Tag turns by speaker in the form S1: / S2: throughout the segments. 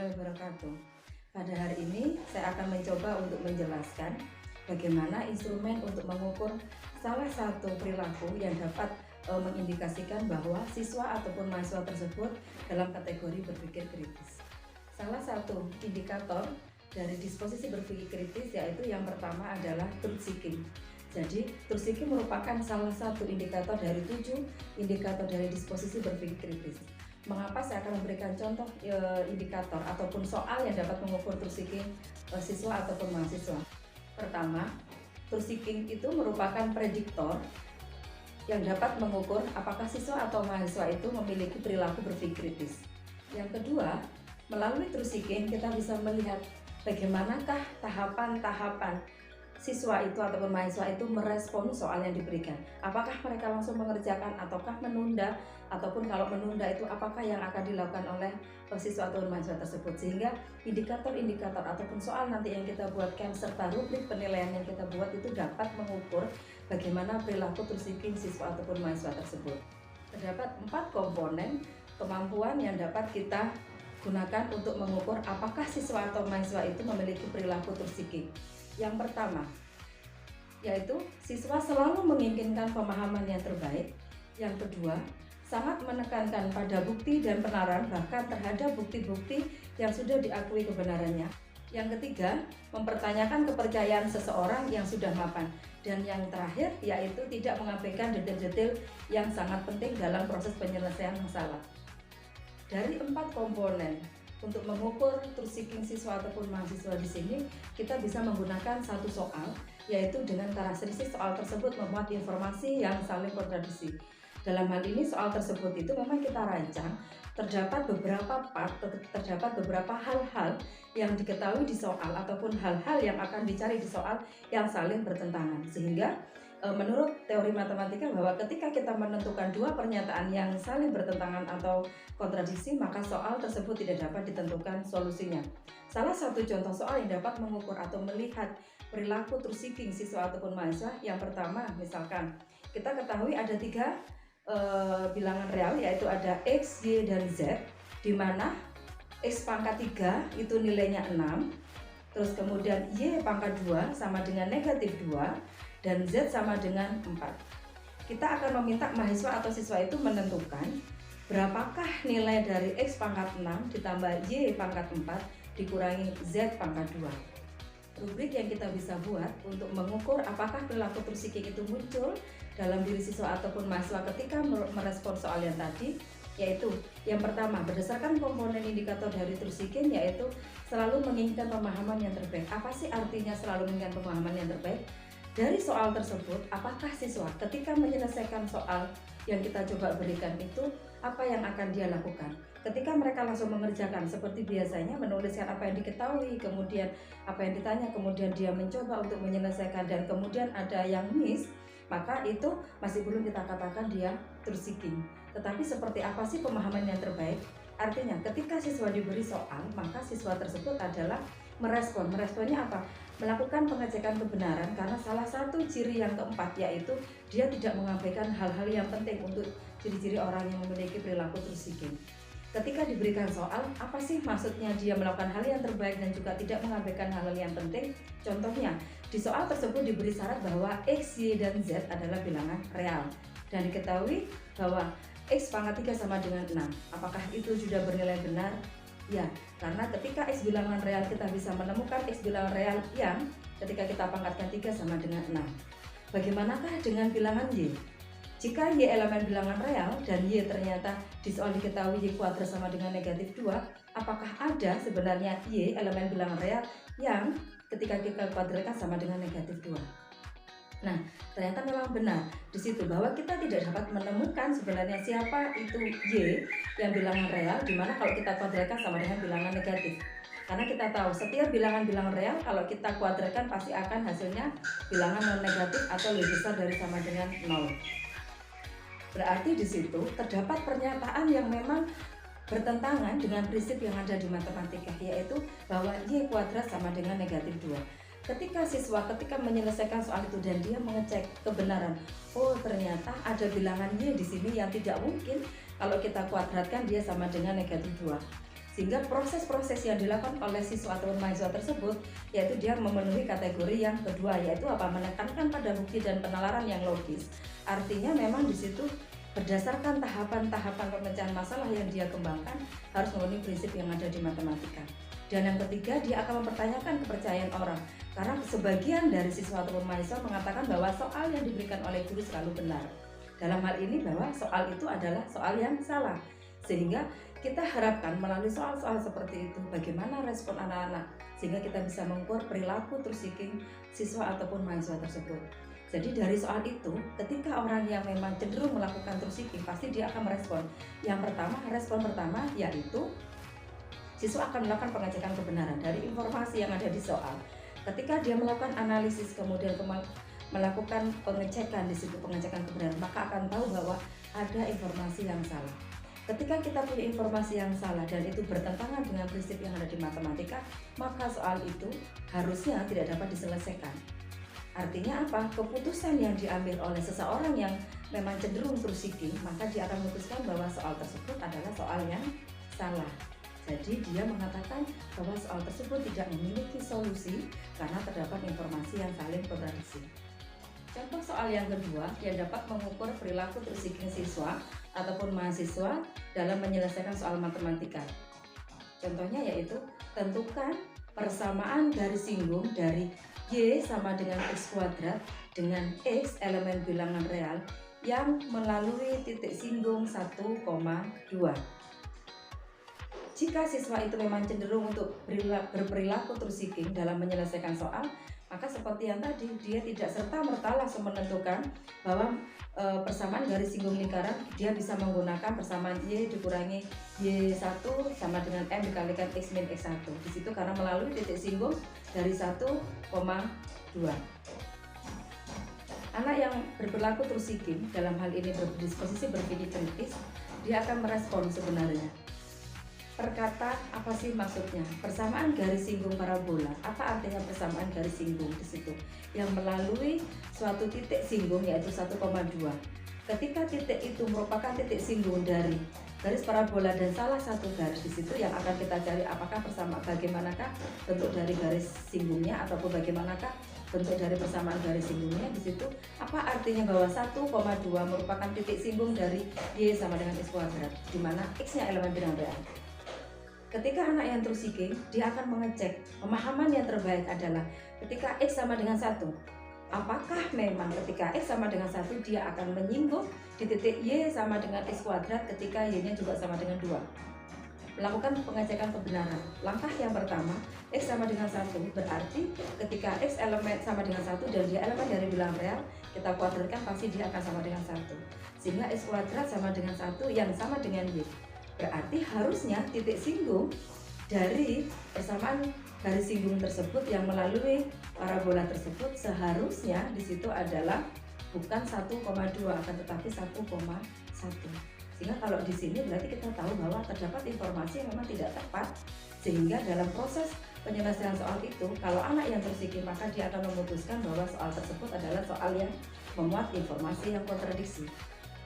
S1: warahmatullahi wabarakatuh. Pada hari ini saya akan mencoba untuk menjelaskan bagaimana instrumen untuk mengukur salah satu perilaku yang dapat mengindikasikan bahwa siswa ataupun mahasiswa tersebut dalam kategori berpikir kritis. Salah satu indikator dari disposisi berpikir kritis yaitu yang pertama adalah truth seeking. Jadi, truth seeking merupakan salah satu indikator dari 7 indikator dari disposisi berpikir kritis. Mengapa saya akan memberikan contoh indikator ataupun soal yang dapat mengukur truth seeking siswa ataupun mahasiswa. Pertama, truth seeking itu merupakan prediktor yang dapat mengukur apakah siswa atau mahasiswa itu memiliki perilaku berpikir kritis. Yang kedua, melalui truth seeking kita bisa melihat bagaimanakah tahapan-tahapan siswa itu ataupun mahasiswa itu merespon soal yang diberikan. Apakah mereka langsung mengerjakan ataukah menunda, ataupun kalau menunda itu apakah yang akan dilakukan oleh siswa atau mahasiswa tersebut. Sehingga indikator-indikator ataupun soal nanti yang kita buatkan serta rubrik penilaian yang kita buat itu dapat mengukur bagaimana perilaku truth seeking siswa ataupun mahasiswa tersebut. Terdapat 4 komponen kemampuan yang dapat kita gunakan untuk mengukur apakah siswa atau mahasiswa itu memiliki perilaku truth seeking. Yang pertama, yaitu siswa selalu menginginkan pemahaman yang terbaik. Yang kedua, sangat menekankan pada bukti dan benaran bahkan terhadap bukti-bukti yang sudah diakui kebenarannya. Yang ketiga, mempertanyakan kepercayaan seseorang yang sudah mapan. Dan yang terakhir, yaitu tidak mengabaikan detail-detail yang sangat penting dalam proses penyelesaian masalah. Dari 4 komponen untuk mengukur truth seeking siswa ataupun mahasiswa di sini, kita bisa menggunakan satu soal, yaitu dengan karakteristik soal tersebut memuat informasi yang saling kontradiksi. Dalam hal ini soal tersebut itu memang kita rancang, terdapat beberapa hal-hal yang diketahui di soal ataupun hal-hal yang akan dicari di soal yang saling bertentangan. Sehingga menurut teori matematika bahwa ketika kita menentukan 2 pernyataan yang saling bertentangan atau kontradiksi, maka soal tersebut tidak dapat ditentukan solusinya. Salah satu contoh soal yang dapat mengukur atau melihat perilaku truth seeking siswa ataupun mahasiswa, yang pertama misalkan kita ketahui ada 3 bilangan real, yaitu ada X, Y, dan Z, di mana X pangkat 3 itu nilainya 6, terus kemudian Y pangkat 2 sama dengan negatif 2, dan Z sama dengan 4. Kita akan meminta mahasiswa atau siswa itu menentukan berapakah nilai dari X pangkat 6 ditambah Y pangkat 4 dikurangi Z pangkat 2. Rubrik yang kita bisa buat untuk mengukur apakah perilaku truth seeking itu muncul dalam diri siswa ataupun mahasiswa ketika merespon soal yang tadi, yaitu yang pertama, berdasarkan komponen indikator dari truth seeking, yaitu selalu menginginkan pemahaman yang terbaik. Apa sih artinya selalu menginginkan pemahaman yang terbaik? Dari soal tersebut, apakah siswa ketika menyelesaikan soal yang kita coba berikan itu, apa yang akan dia lakukan? Ketika mereka langsung mengerjakan seperti biasanya, menuliskan apa yang diketahui, kemudian apa yang ditanya, kemudian dia mencoba untuk menyelesaikan dan kemudian ada yang miss, maka itu masih belum kita katakan dia truth seeking. Tetapi seperti apa sih pemahaman yang terbaik? Artinya ketika siswa diberi soal, maka siswa tersebut adalah merespon. Meresponnya apa? Melakukan pengecekan kebenaran, karena salah satu ciri yang keempat yaitu dia tidak mengabaikan hal-hal yang penting untuk ciri-ciri orang yang memiliki perilaku truth seeking. Ketika diberikan soal, apa sih maksudnya dia melakukan hal yang terbaik dan juga tidak mengabaikan hal-hal yang penting? Contohnya, di soal tersebut diberi syarat bahwa X, Y, dan Z adalah bilangan real. Dan diketahui bahwa X pangkat 3 sama dengan 6. Apakah itu sudah bernilai benar? Ya, karena ketika X bilangan real kita bisa menemukan X bilangan real yang ketika kita pangkatkan 3 sama dengan 6. Bagaimanakah dengan bilangan Y? Jika Y elemen bilangan real dan Y ternyata di soal diketahui Y kuadrat sama dengan negatif 2, apakah ada sebenarnya Y elemen bilangan real yang ketika kita kuadratkan sama dengan negatif 2? Nah, ternyata memang benar di situ bahwa kita tidak dapat menemukan sebenarnya siapa itu Y yang bilangan real, dimana kalau kita kuadratkan sama dengan bilangan negatif. Karena kita tahu setiap bilangan-bilangan real kalau kita kuadratkan pasti akan hasilnya bilangan non negatif atau lebih besar dari sama dengan 0. Berarti di situ terdapat pernyataan yang memang bertentangan dengan prinsip yang ada di matematika, yaitu bahwa Y kuadrat sama dengan negatif 2. Ketika siswa menyelesaikan soal itu dan dia mengecek kebenaran, oh ternyata ada bilangan Y di sini yang tidak mungkin kalau kita kuadratkan dia sama dengan negatif 2. Sehingga proses-proses yang dilakukan oleh siswa atau mahasiswa tersebut yaitu dia memenuhi kategori yang kedua, yaitu apa? Menekankan pada bukti dan penalaran yang logis. Artinya memang di situ berdasarkan tahapan-tahapan pemecahan masalah yang dia kembangkan harus memenuhi prinsip yang ada di matematika. Dan yang ketiga, dia akan mempertanyakan kepercayaan orang, karena sebagian dari siswa ataupun mahasiswa mengatakan bahwa soal yang diberikan oleh guru selalu benar. Dalam hal ini bahwa soal itu adalah soal yang salah. Sehingga kita harapkan melalui soal-soal seperti itu bagaimana respon anak-anak, sehingga kita bisa mengukur perilaku truth seeking siswa ataupun mahasiswa tersebut. Jadi dari soal itu, ketika orang yang memang cenderung melakukan truth seeking, pasti dia akan merespon. Yang pertama, respon pertama yaitu siswa akan melakukan pengecekan kebenaran dari informasi yang ada di soal. Ketika dia melakukan analisis kemudian melakukan pengecekan di situ, pengecekan kebenaran, maka akan tahu bahwa ada informasi yang salah. Ketika kita punya informasi yang salah dan itu bertentangan dengan prinsip yang ada di matematika, maka soal itu harusnya tidak dapat diselesaikan. Artinya apa? Keputusan yang diambil oleh seseorang yang memang cenderung truth seeking, maka dia akan memutuskan bahwa soal tersebut adalah soal yang salah. Jadi dia mengatakan bahwa soal tersebut tidak memiliki solusi karena terdapat informasi yang saling kontradiksi. Contoh soal yang kedua yang dapat mengukur perilaku truth seeking siswa ataupun mahasiswa dalam menyelesaikan soal matematika. Contohnya yaitu tentukan persamaan garis singgung dari Y sama dengan X kuadrat dengan X elemen bilangan real yang melalui titik singgung 1,2. Jika siswa itu memang cenderung untuk berperilaku truth seeking dalam menyelesaikan soal, maka seperti yang tadi, dia tidak serta-merta langsung menentukan bahwa persamaan garis singgung lingkaran dia bisa menggunakan persamaan Y dikurangi Y1 sama dengan M dikalikan X min X1. Di situ karena melalui titik singgung dari 1,2. Anak yang berperilaku truth seeking dalam hal ini berdisposisi berpikir kritis, dia akan merespon sebenarnya. Perkata apa sih maksudnya? Persamaan garis singgung parabola. Apa artinya persamaan garis singgung di situ? Yang melalui suatu titik singgung yaitu 1,2. Ketika titik itu merupakan titik singgung dari garis parabola dan salah satu garis di situ yang akan kita cari apakah bagaimanakah bentuk dari garis singgungnya ataupun bagaimanakah bentuk dari persamaan garis singgungnya di situ. Apa artinya bahwa 1,2 merupakan titik singgung dari Y sama dengan X kuadrat, di mana X-nya elemen bilangan real. Ketika anak yang truth seeking, dia akan mengecek pemahaman yang terbaik adalah ketika X sama dengan 1. Apakah memang ketika X sama dengan 1 dia akan menyinggung di titik Y sama dengan X kuadrat ketika Y-nya juga sama dengan 2. Melakukan pengecekan kebenaran. Langkah yang pertama, X sama dengan 1 berarti ketika X elemen sama dengan 1 dan dia elemen dari bilangan real, kita kuadratkan pasti dia akan sama dengan 1. Sehingga X kuadrat sama dengan 1 yang sama dengan Y. Berarti harusnya titik singgung dari persamaan garis singgung tersebut yang melalui parabola tersebut seharusnya di situ adalah bukan 1,2 akan tetapi 1,1. Sehingga kalau di sini berarti kita tahu bahwa terdapat informasi yang memang tidak tepat, sehingga dalam proses penyelesaian soal itu kalau anak yang truth seeking maka dia akan memutuskan bahwa soal tersebut adalah soal yang memuat informasi yang kontradiksi.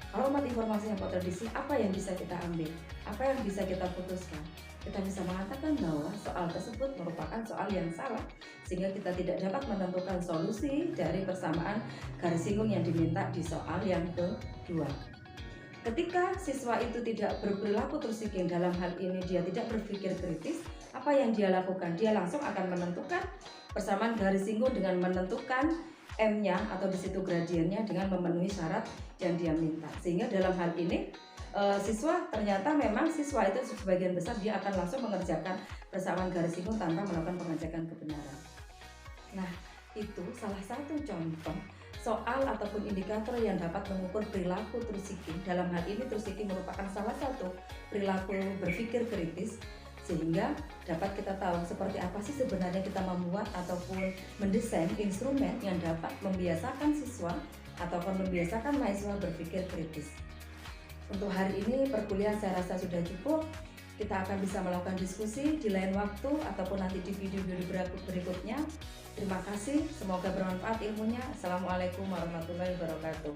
S1: Kalau memuat informasi yang kontradiksi, apa yang bisa kita ambil? Apa yang bisa kita putuskan? Kita bisa mengatakan bahwa soal tersebut merupakan soal yang salah, sehingga kita tidak dapat menentukan solusi dari persamaan garis singgung yang diminta di soal yang kedua. Ketika siswa itu tidak berperilaku truth seeking, dalam hal ini dia tidak berpikir kritis, apa yang dia lakukan? Dia langsung akan menentukan persamaan garis singgung dengan menentukan M-nya atau di situ gradiennya dengan memenuhi syarat yang dia minta. Sehingga dalam hal ini siswa ternyata memang siswa itu sebagian besar dia akan langsung mengerjakan persamaan garis singgung tanpa melakukan pengecekan kebenaran. Nah, itu salah satu contoh soal ataupun indikator yang dapat mengukur perilaku truth seeking. Dalam hal ini truth seeking merupakan salah satu perilaku berpikir kritis, sehingga dapat kita tahu seperti apa sih sebenarnya kita membuat ataupun mendesain instrumen yang dapat membiasakan siswa ataupun membiasakan mahasiswa berpikir kritis. Untuk hari ini perkuliahan saya rasa sudah cukup. Kita akan bisa melakukan diskusi di lain waktu ataupun nanti di video-video berikutnya. Terima kasih, semoga bermanfaat ilmunya. Assalamualaikum warahmatullahi wabarakatuh.